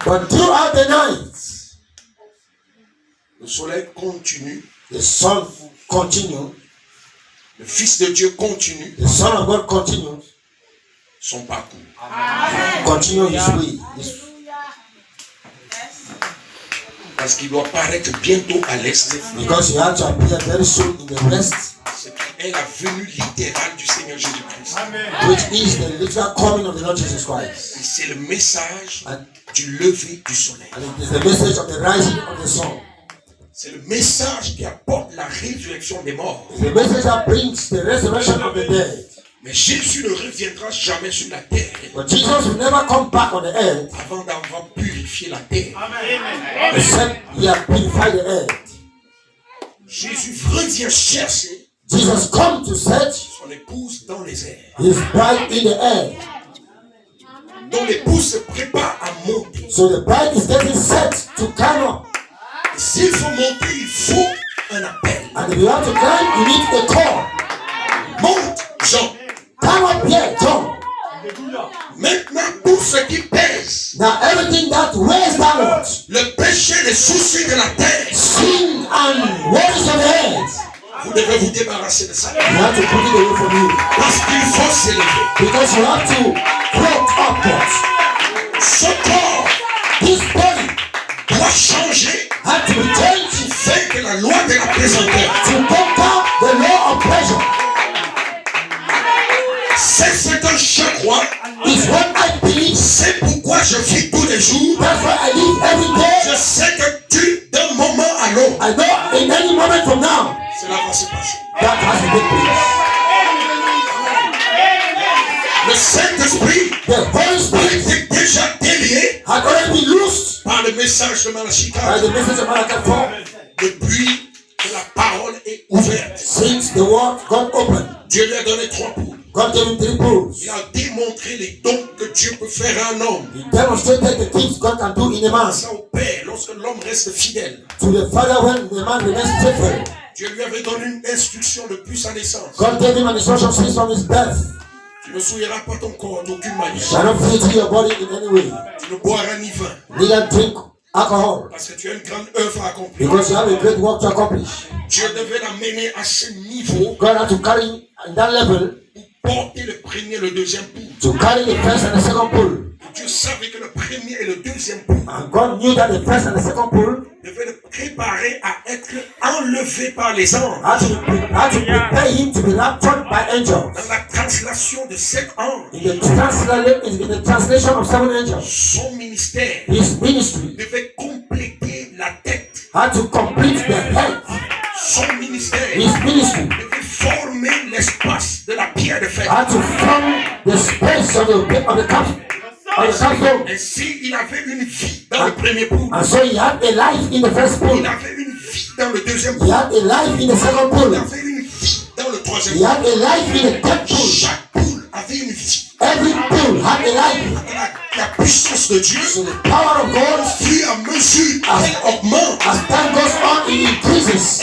But throughout the night, le soleil continue. the sun continues. Le Fils de Dieu continue The Son of God continues. son parcours. Continue his way. Parce qu'il doit paraître bientôt à l'est. Because he had to appear very soon in the west. C'est qui est la venue littérale du Seigneur Jésus-Christ. Which is the literal coming of the Lord Jesus Christ. Et c'est le message du lever du soleil. And it is the message of the rising of the sun. C'est le message qui apporte la résurrection des morts. It's the message that brings the resurrection of the dead. Mais Jésus ne reviendra jamais sur la terre But Jesus will never come back on the earth avant d'avoir purifié la terre. except he has purified the earth. Jésus revient chercher Jesus come to search son épouse dans les airs. his bride in the air. Dont l'épouse se prépare à monter. So the bride is getting set to come up. Et s'il faut monter, il faut un appel. And if you have to climb, you need a call. Monte, Jean. Come up here, John. Maintenant, tout ce qui pèse, Now everything that weighs downwards, le péché, les soucis de la terre, sin and worries of the head, vous devez vous débarrasser de ça. you have to put it away from you. Parce qu'il faut s'élever. Because you have to float upwards. Ce corps This body doit changer had to be changed afin que la loi de la présenteur. to conquer the law of pleasure. C'est ce que je crois. It's what I believe. C'est pourquoi je vis tous les jours. That's why I live every day. Je sais que d'un moment à l'autre, I know in any moment from now, cela va se passer. that has to take place. Le Saint-Esprit The Holy Spirit était déjà délié had already been loosed par le message de Malachie by 4 the message of Malachi 4 depuis que la parole est ouverte. since the word got open. Dieu lui a donné 3 poules. God gave him 3 bulls. Il a démontré les dons que Dieu peut faire à un homme. He demonstrated the things God can do in a man. Ça au Père, lorsque l'homme reste fidèle. To the Father when the man remains faithful. Dieu lui avait donné une instruction depuis sa naissance. God gave him an instruction since from his birth. Tu ne souilleras pas ton corps d'aucune manière. Shall not filthy your body in any way. Tu ne boiras ni vin. Neither drink alcohol. Parce que tu as une grande œuvre à accomplir. Because you have a great work to accomplish. Dieu devait l'amener à ce niveau God had to carry him at that level pour porter le premier et le deuxième pouls. to carry the first and the second pull. Dieu savait que le premier et le deuxième pouls And God knew that the first and the second pull devaient le préparer à être enlevé par les anges. had to prepare him to be raptured by angels. Dans la translation de 7 anges, In the translation of 7 angels, son ministère his ministry devait compléter la tête. had to complete the head. Son ministère His ministry devait former l'espace de la pierre de fer. had to form the space of the capsule. Ainsi, il avait une vie dans le premier pouls. And so he had a life in the first pool. Il avait une vie dans le deuxième He pouls. had a life in the second pool. Il avait une vie dans le troisième He pouls. had a life in the third pool. Chaque poule avait une vie. Every pool had a life. La puissance de Dieu, So the power of God, fur et à mesure qu'elle augmente, as time goes on, it increases.